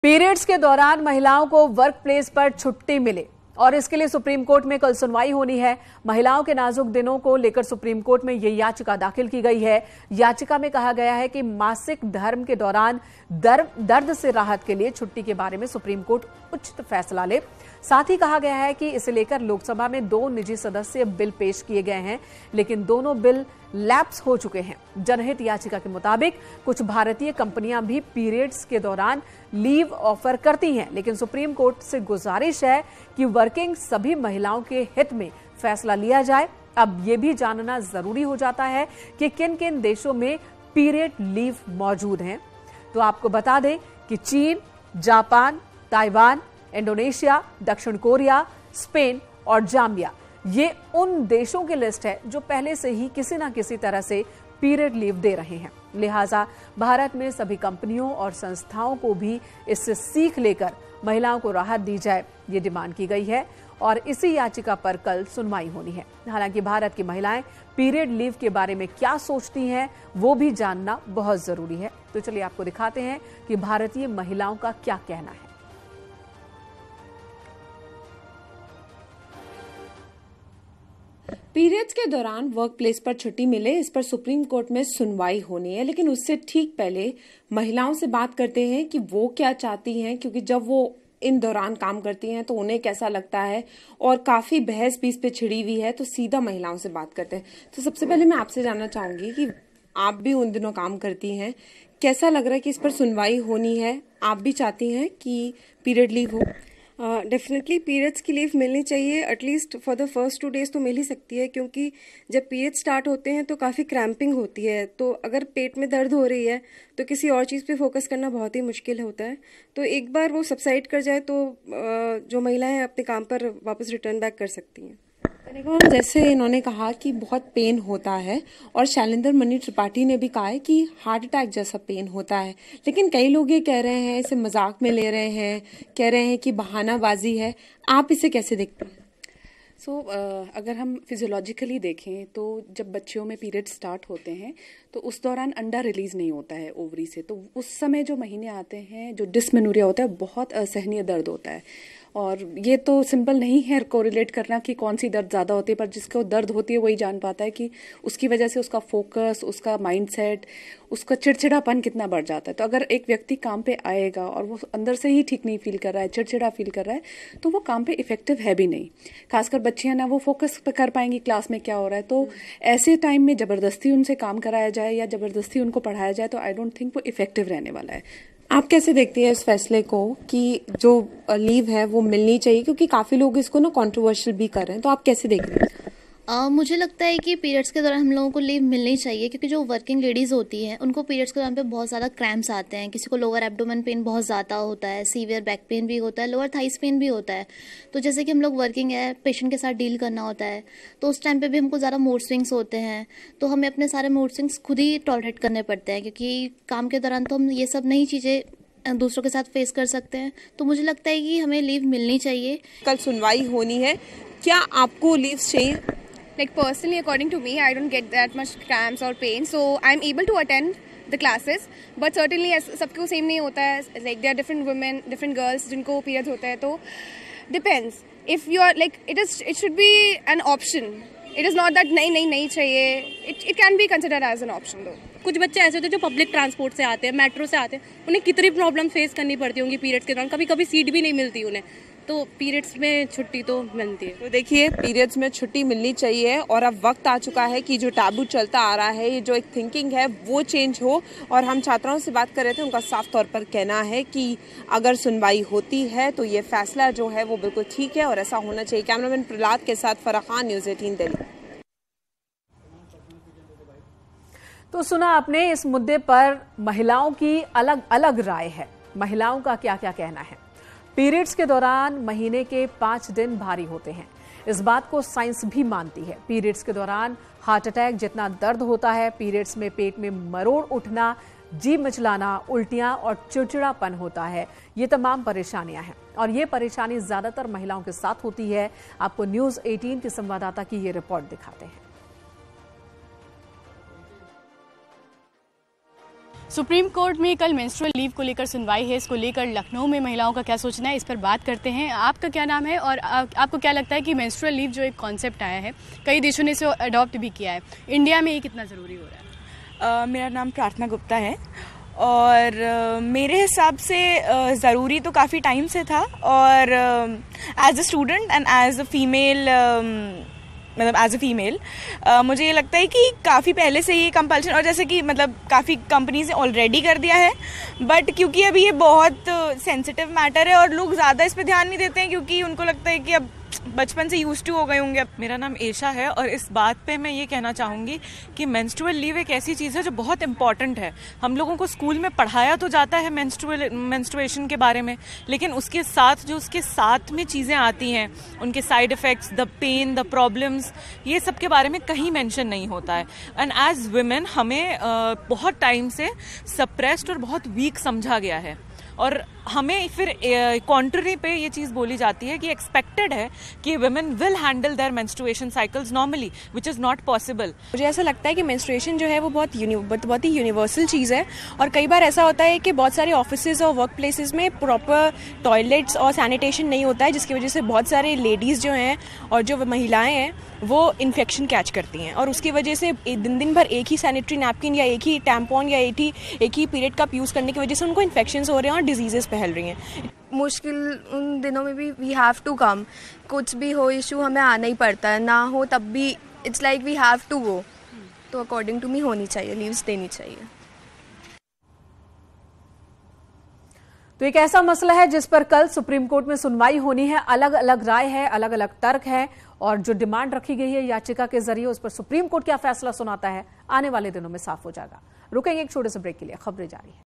Periods के दौरान महिलाओं को वर्क प्लेस पर छुट्टी मिले और इसके लिए सुप्रीम कोर्ट में कल सुनवाई होनी है। महिलाओं के नाजुक दिनों को लेकर सुप्रीम कोर्ट में यह याचिका दाखिल की गई है। याचिका में कहा गया है कि मासिक धर्म के दौरान दर्द से राहत के लिए छुट्टी के बारे में सुप्रीम कोर्ट उचित फैसला ले। साथ ही कहा गया है कि इसे लेकर लोकसभा में 2 निजी सदस्य बिल पेश किए गए हैं, लेकिन दोनों बिल लैप्स हो चुके हैं। जनहित याचिका के मुताबिक कुछ भारतीय कंपनियां भी पीरियड्स के दौरान लीव ऑफर करती हैं, लेकिन सुप्रीम कोर्ट से गुजारिश है कि वर्किंग सभी महिलाओं के हित में फैसला लिया जाए। अब यह भी जानना जरूरी हो जाता है कि किन किन देशों में पीरियड लीव मौजूद हैं। तो आपको बता दें कि चीन, जापान, ताइवान, इंडोनेशिया, दक्षिण कोरिया, स्पेन और जाम्बिया ये उन देशों की लिस्ट है जो पहले से ही किसी न किसी तरह से पीरियड लीव दे रहे हैं। लिहाजा भारत में सभी कंपनियों और संस्थाओं को भी इससे सीख लेकर महिलाओं को राहत दी जाए, ये डिमांड की गई है और इसी याचिका पर कल सुनवाई होनी है। हालांकि भारत की महिलाएं पीरियड लीव के बारे में क्या सोचती हैं वो भी जानना बहुत जरूरी है। तो चलिए आपको दिखाते हैं कि भारतीय महिलाओं का क्या कहना है। पीरियड्स के दौरान वर्क प्लेस पर छुट्टी मिले, इस पर सुप्रीम कोर्ट में सुनवाई होनी है, लेकिन उससे ठीक पहले महिलाओं से बात करते हैं कि वो क्या चाहती हैं, क्योंकि जब वो इन दौरान काम करती हैं तो उन्हें कैसा लगता है और काफी बहस भी इस पे छिड़ी हुई है। तो सीधा महिलाओं से बात करते हैं। तो सबसे पहले मैं आपसे जानना चाहूंगी कि आप भी उन दिनों काम करती हैं, कैसा लग रहा है कि इस पर सुनवाई होनी है? आप भी चाहती हैं कि पीरियड लीव हो? डेफिनेटली पीरियड्स की लीव मिलनी चाहिए। At least for the first 2 days तो मिल ही सकती है, क्योंकि जब पीरियड स्टार्ट होते हैं तो काफ़ी क्रैम्पिंग होती है। तो अगर पेट में दर्द हो रही है तो किसी और चीज़ पे फोकस करना बहुत ही मुश्किल होता है। तो एक बार वो सबसाइड कर जाए तो जो महिलाएं अपने काम पर वापस रिटर्न बैक कर सकती हैं। जैसे इन्होंने कहा कि बहुत पेन होता है और शैलेंद्र मणि त्रिपाठी ने भी कहा है कि हार्ट अटैक जैसा पेन होता है, लेकिन कई लोग ये कह रहे हैं, इसे मजाक में ले रहे हैं, कह रहे हैं कि बहानाबाजी है। आप इसे कैसे देखते हैं? अगर हम फिजियोलॉजिकली देखें तो जब बच्चियों में पीरियड स्टार्ट होते हैं तो उस दौरान अंडा रिलीज नहीं होता है ओवरी से। तो उस समय जो महीने आते हैं, जो डिस्मेनोरिया होता है, बहुत असहनीय दर्द होता है। और ये तो सिंपल नहीं है कोरिलेट करना कि कौन सी दर्द ज़्यादा होती है, पर जिसको दर्द होती है वही जान पाता है कि उसकी वजह से उसका फोकस, उसका माइंडसेट, उसका चिड़चिड़ापन कितना बढ़ जाता है। तो अगर एक व्यक्ति काम पे आएगा और वो अंदर से ही ठीक नहीं फील कर रहा है, चिड़चिड़ा फील कर रहा है, तो वो काम पे इफेक्टिव है भी नहीं। खासकर बच्चियां ना वो फोकस कर पाएंगी क्लास में क्या हो रहा है। तो ऐसे टाइम में जबरदस्ती उनसे काम कराया जाए या जबरदस्ती उनको पढ़ाया जाए तो आई डोंट थिंक वो इफेक्टिव रहने वाला है। आप कैसे देखती हैं इस फैसले को कि जो लीव है वो मिलनी चाहिए, क्योंकि काफी लोग इसको ना कंट्रोवर्शियल भी कर रहे हैं, तो आप कैसे देख रहे हैं? मुझे लगता है कि पीरियड्स के दौरान हम लोगों को लीव मिलनी चाहिए, क्योंकि जो वर्किंग लेडीज़ होती हैं उनको पीरियड्स के दौरान पे बहुत ज़्यादा क्रैम्प्स आते हैं। किसी को लोअर एब्डोमेन पेन बहुत ज़्यादा होता है, सीवियर बैक पेन भी होता है, लोअर थाइस पेन भी होता है। तो जैसे कि हम लोग वर्किंग है, पेशेंट के साथ डील करना होता है, तो उस टाइम पर भी हमको ज़्यादा मूड स्विंग्स होते हैं। तो हमें अपने सारे मूड स्विंग्स खुद ही टॉलरेट करने पड़ते हैं, क्योंकि काम के दौरान तो हम ये सब नई चीज़ें दूसरों के साथ फेस कर सकते हैं। तो मुझे लगता है कि हमें लीव मिलनी चाहिए। कल सुनवाई होनी है, क्या आपको लीव चाहिए? Like personally, according to me, I don't get that much cramps or pain, so I'm able to attend the classes. But certainly, सबको सेम नहीं होता है. Like there are different women, different girls जिनको periods होता है, तो depends. If you are like it should be an option. It is not that नहीं चाहिए. It can be considered as an option though. कुछ बच्चे ऐसे होते हैं जो पब्लिक ट्रांसपोर्ट से आते हैं, मेट्रो से आते हैं, उन्हें कितनी प्रॉब्लम फेस करनी पड़ती होंगी पीरियड्स के दौरान। कभी कभी सीट भी नहीं मिलती उन्हें, तो पीरियड्स में छुट्टी तो मिलती है। तो देखिए, पीरियड्स में छुट्टी मिलनी चाहिए और अब वक्त आ चुका है कि जो टैबू चलता आ रहा है, ये जो एक थिंकिंग है वो चेंज हो। और हम छात्राओं से बात कर रहे थे, उनका साफ तौर पर कहना है कि अगर सुनवाई होती है तो ये फैसला जो है वो बिल्कुल ठीक है और ऐसा होना चाहिए। कैमरामैन प्रहलाद के साथ फराह खान, न्यूज़ 18 दिल्ली। तो सुना आपने, इस मुद्दे पर महिलाओं की अलग अलग राय है। महिलाओं का क्या क्या कहना है। पीरियड्स के दौरान महीने के 5 दिन भारी होते हैं, इस बात को साइंस भी मानती है। पीरियड्स के दौरान हार्ट अटैक जितना दर्द होता है, पीरियड्स में पेट में मरोड़ उठना, जी मिचलाना, उल्टियां और चिड़चिड़ापन होता है। ये तमाम परेशानियां हैं और ये परेशानी ज्यादातर महिलाओं के साथ होती है। आपको न्यूज़ 18 के संवाददाता की ये रिपोर्ट दिखाते हैं। सुप्रीम कोर्ट में कल मेंस्ट्रुअल लीव को लेकर सुनवाई है। इसको लेकर लखनऊ में महिलाओं का क्या सोचना है, इस पर बात करते हैं। आपका क्या नाम है और आपको क्या लगता है कि मेंस्ट्रुअल लीव जो एक कॉन्सेप्ट आया है, कई देशों ने इसे अडॉप्ट भी किया है, इंडिया में ये कितना ज़रूरी हो रहा है? मेरा नाम प्रार्थना गुप्ता है और मेरे हिसाब से ज़रूरी तो काफ़ी टाइम से था और as a student and as a female मतलब एज अ फीमेल मुझे ये लगता है कि काफ़ी पहले से ये कंपल्शन, और जैसे कि मतलब काफ़ी कंपनीज ने ऑलरेडी कर दिया है, बट क्योंकि अभी ये बहुत सेंसिटिव मैटर है और लोग ज़्यादा इस पर ध्यान नहीं देते हैं क्योंकि उनको लगता है कि अब बचपन से यूज्ड टू हो गए होंगे। मेरा नाम एशा है और इस बात पे मैं ये कहना चाहूँगी कि मेंस्ट्रुअल लीव एक ऐसी चीज़ है जो बहुत इंपॉर्टेंट है। हम लोगों को स्कूल में पढ़ाया तो जाता है मेंस्ट्रुएशन के बारे में, लेकिन उसके साथ जो उसके साथ में चीज़ें आती हैं, उनके side effects, the pain, the problems, ये सब के बारे में कहीं मेंशन नहीं होता है। एंड एज वुमेन हमें बहुत टाइम से सप्रेस्ड और बहुत वीक समझा गया है और हमें फिर कॉन्ट्ररी पे ये चीज़ बोली जाती है कि एक्सपेक्टेड है कि women will handle their menstruation cycles normally, which is not possible. मुझे ऐसा लगता है कि मेंस्ट्रुएशन जो है वो बहुत ही यूनिवर्सल चीज़ है और कई बार ऐसा होता है कि बहुत सारे ऑफिसेज और वर्क प्लेसेस में प्रॉपर टॉयलेट्स और सैनिटेशन नहीं होता है, जिसकी वजह से बहुत सारे लेडीज़ जो हैं और जो महिलाएँ हैं वो इन्फेक्शन कैच करती हैं और उसकी वजह से दिन भर एक ही सैनिटरी नैपकिन या एक ही टैम्पॉन या एक ही पीरियड कप यूज़ करने की वजह से उनको इन्फेक्शंस हो रहे हैं और डिजीज़ेस फैल रही हैं। मुश्किल उन दिनों में भी वी हैव टू कम, कुछ भी हो इशू हमें आना ही पड़ता है, ना हो तब भी it's like we have to go. तो अकॉर्डिंग टू मी होनी चाहिए, लीव्स देनी चाहिए। तो एक ऐसा मसला है जिस पर कल सुप्रीम कोर्ट में सुनवाई होनी है। अलग अलग राय है, अलग अलग तर्क है और जो डिमांड रखी गई है याचिका के जरिए, उस पर सुप्रीम कोर्ट क्या फैसला सुनाता है आने वाले दिनों में साफ हो जाएगा। रुकेंगे एक छोटे से ब्रेक के लिए, खबरें जारी है।